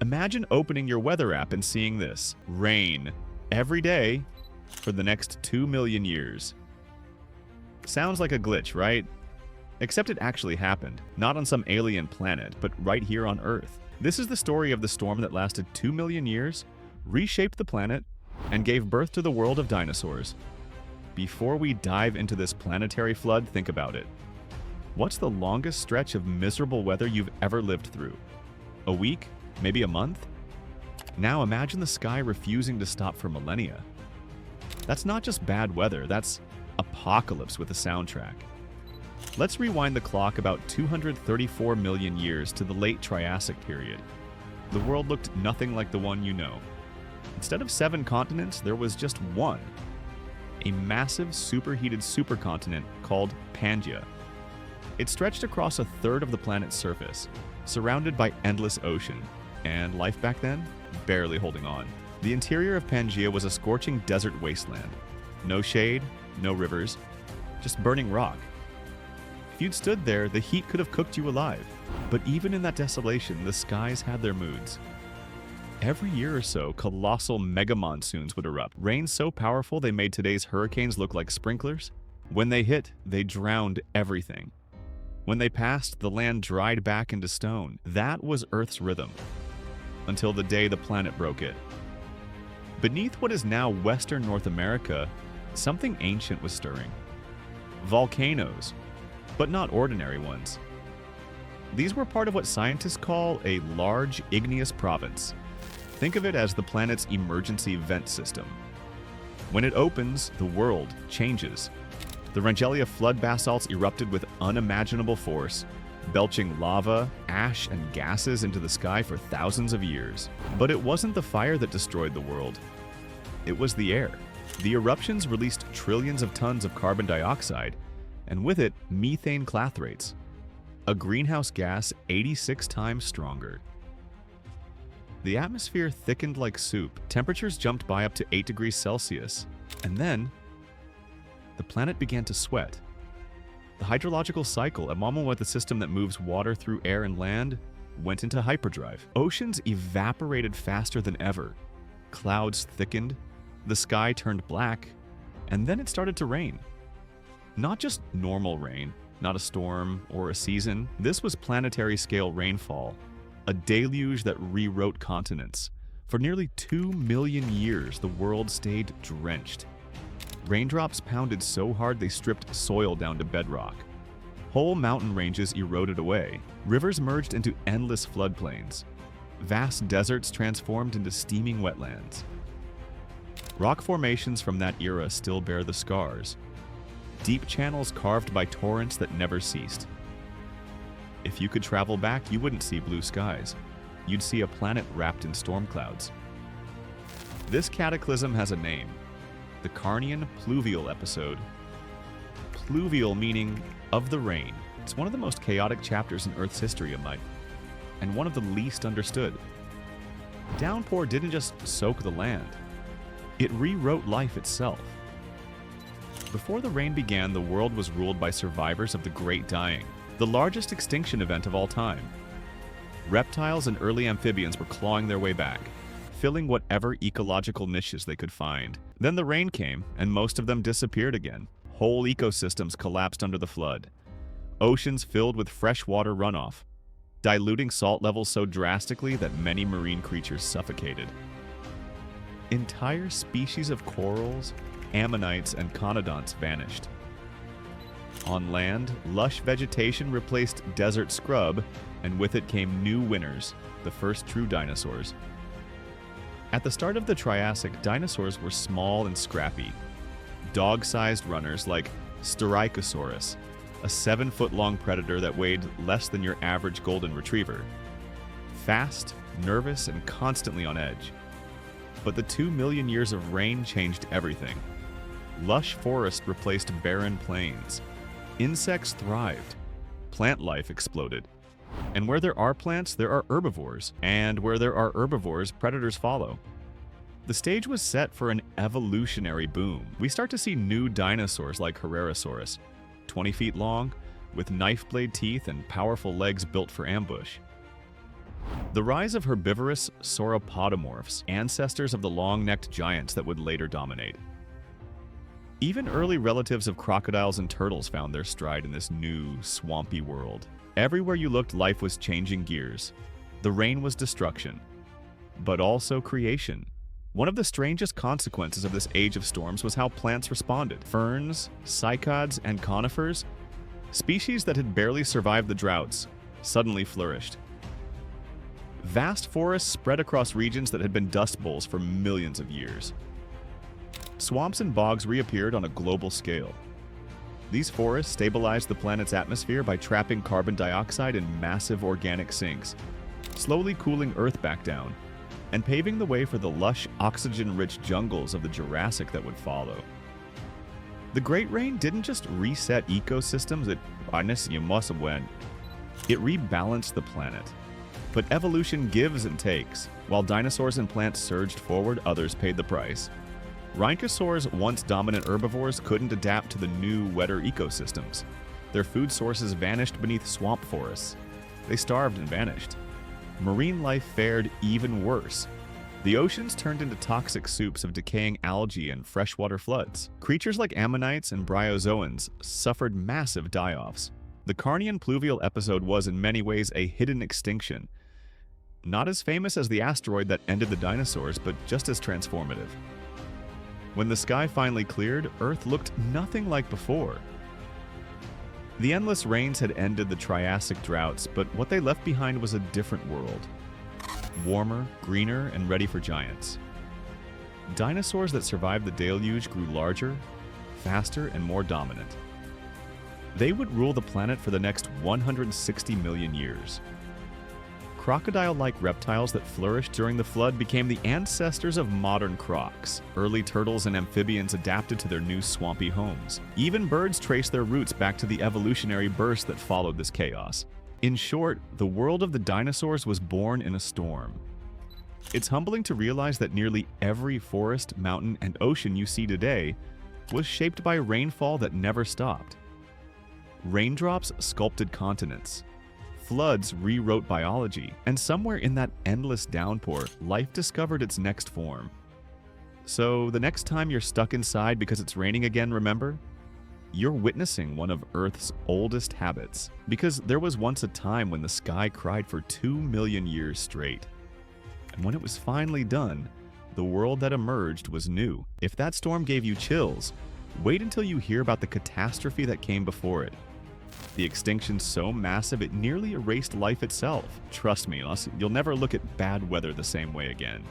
Imagine opening your weather app and seeing this. Rain. Every day for the next 2 million years. Sounds like a glitch, right? Except it actually happened. Not on some alien planet, but right here on Earth. This is the story of the storm that lasted 2 million years, reshaped the planet, and gave birth to the world of dinosaurs. Before we dive into this planetary flood, think about it. What's the longest stretch of miserable weather you've ever lived through? A week? Maybe a month? Now imagine the sky refusing to stop for millennia. That's not just bad weather, that's apocalypse with a soundtrack. Let's rewind the clock about 234 million years to the late Triassic period. The world looked nothing like the one you know. Instead of 7 continents, there was just one. A massive superheated supercontinent called Pangaea. It stretched across a third of the planet's surface, surrounded by endless ocean. And life back then? Barely holding on. The interior of Pangaea was a scorching desert wasteland. No shade, no rivers, just burning rock. If you'd stood there, the heat could have cooked you alive. But even in that desolation, the skies had their moods. Every year or so, colossal mega monsoons would erupt. Rain so powerful they made today's hurricanes look like sprinklers. When they hit, they drowned everything. When they passed, the land dried back into stone. That was Earth's rhythm. Until the day the planet broke it. Beneath what is now Western North America, something ancient was stirring. Volcanoes, but not ordinary ones. These were part of what scientists call a large igneous province. Think of it as the planet's emergency vent system. When it opens, the world changes. The Rangelia flood basalts erupted with unimaginable force, belching lava, ash, and gases into the sky for thousands of years. But it wasn't the fire that destroyed the world. It was the air. The eruptions released trillions of tons of carbon dioxide, and with it, methane clathrates, a greenhouse gas 86 times stronger. The atmosphere thickened like soup, temperatures jumped by up to 8 degrees Celsius, and then the planet began to sweat. The hydrological cycle, a moment with the system that moves water through air and land, went into hyperdrive. Oceans evaporated faster than ever. Clouds thickened, the sky turned black, and then it started to rain. Not just normal rain, not a storm or a season. This was planetary-scale rainfall, a deluge that rewrote continents. For nearly 2 million years, the world stayed drenched. Raindrops pounded so hard they stripped soil down to bedrock. Whole mountain ranges eroded away. Rivers merged into endless floodplains. Vast deserts transformed into steaming wetlands. Rock formations from that era still bear the scars. Deep channels carved by torrents that never ceased. If you could travel back, you wouldn't see blue skies. You'd see a planet wrapped in storm clouds. This cataclysm has a name. The Carnian Pluvial episode. Pluvial meaning of the rain. It's one of the most chaotic chapters in Earth's history, and one of the least understood. Downpour didn't just soak the land. It rewrote life itself. Before the rain began, the world was ruled by survivors of the Great Dying, the largest extinction event of all time. Reptiles and early amphibians were clawing their way back, filling whatever ecological niches they could find. Then the rain came, and most of them disappeared again. Whole ecosystems collapsed under the flood. Oceans filled with freshwater runoff, diluting salt levels so drastically that many marine creatures suffocated. Entire species of corals, ammonites, and conodonts vanished. On land, lush vegetation replaced desert scrub, and with it came new winners, the first true dinosaurs. At the start of the Triassic, dinosaurs were small and scrappy. Dog-sized runners like Styracosaurus, a 7-foot-long predator that weighed less than your average golden retriever. Fast, nervous, and constantly on edge. But the 2 million years of rain changed everything. Lush forest replaced barren plains. Insects thrived. Plant life exploded. And where there are plants, there are herbivores. And where there are herbivores, predators follow. The stage was set for an evolutionary boom. We start to see new dinosaurs like Herrerasaurus, 20 feet long, with knife blade teeth and powerful legs built for ambush. The rise of herbivorous sauropodomorphs, ancestors of the long-necked giants that would later dominate. Even early relatives of crocodiles and turtles found their stride in this new, swampy world. Everywhere you looked, life was changing gears. The rain was destruction, but also creation. One of the strangest consequences of this age of storms was how plants responded. Ferns, cycads, and conifers, species that had barely survived the droughts, suddenly flourished. Vast forests spread across regions that had been dust bowls for millions of years. Swamps and bogs reappeared on a global scale. These forests stabilized the planet's atmosphere by trapping carbon dioxide in massive organic sinks, slowly cooling Earth back down, and paving the way for the lush, oxygen-rich jungles of the Jurassic that would follow. The Great Rain didn't just reset ecosystems, it rebalanced the planet. But evolution gives and takes. While dinosaurs and plants surged forward, others paid the price. Rhynchosaurs, once dominant herbivores, couldn't adapt to the new, wetter ecosystems. Their food sources vanished beneath swamp forests. They starved and vanished. Marine life fared even worse. The oceans turned into toxic soups of decaying algae and freshwater floods. Creatures like ammonites and bryozoans suffered massive die-offs. The Carnian pluvial episode was in many ways a hidden extinction. Not as famous as the asteroid that ended the dinosaurs, but just as transformative. When the sky finally cleared, Earth looked nothing like before. The endless rains had ended the Triassic droughts, but what they left behind was a different world. Warmer, greener, and ready for giants. Dinosaurs that survived the deluge grew larger, faster, and more dominant. They would rule the planet for the next 160 million years. Crocodile-like reptiles that flourished during the flood became the ancestors of modern crocs. Early turtles and amphibians adapted to their new swampy homes. Even birds traced their roots back to the evolutionary burst that followed this chaos. In short, the world of the dinosaurs was born in a storm. It's humbling to realize that nearly every forest, mountain, and ocean you see today was shaped by rainfall that never stopped. Raindrops sculpted continents. Floods rewrote biology, and somewhere in that endless downpour, life discovered its next form. So the next time you're stuck inside because it's raining again, remember? You're witnessing one of Earth's oldest habits, because there was once a time when the sky cried for 2 million years straight. And when it was finally done, the world that emerged was new. If that storm gave you chills, wait until you hear about the catastrophe that came before it. The extinction so massive it nearly erased life itself. Trust me, you'll never look at bad weather the same way again.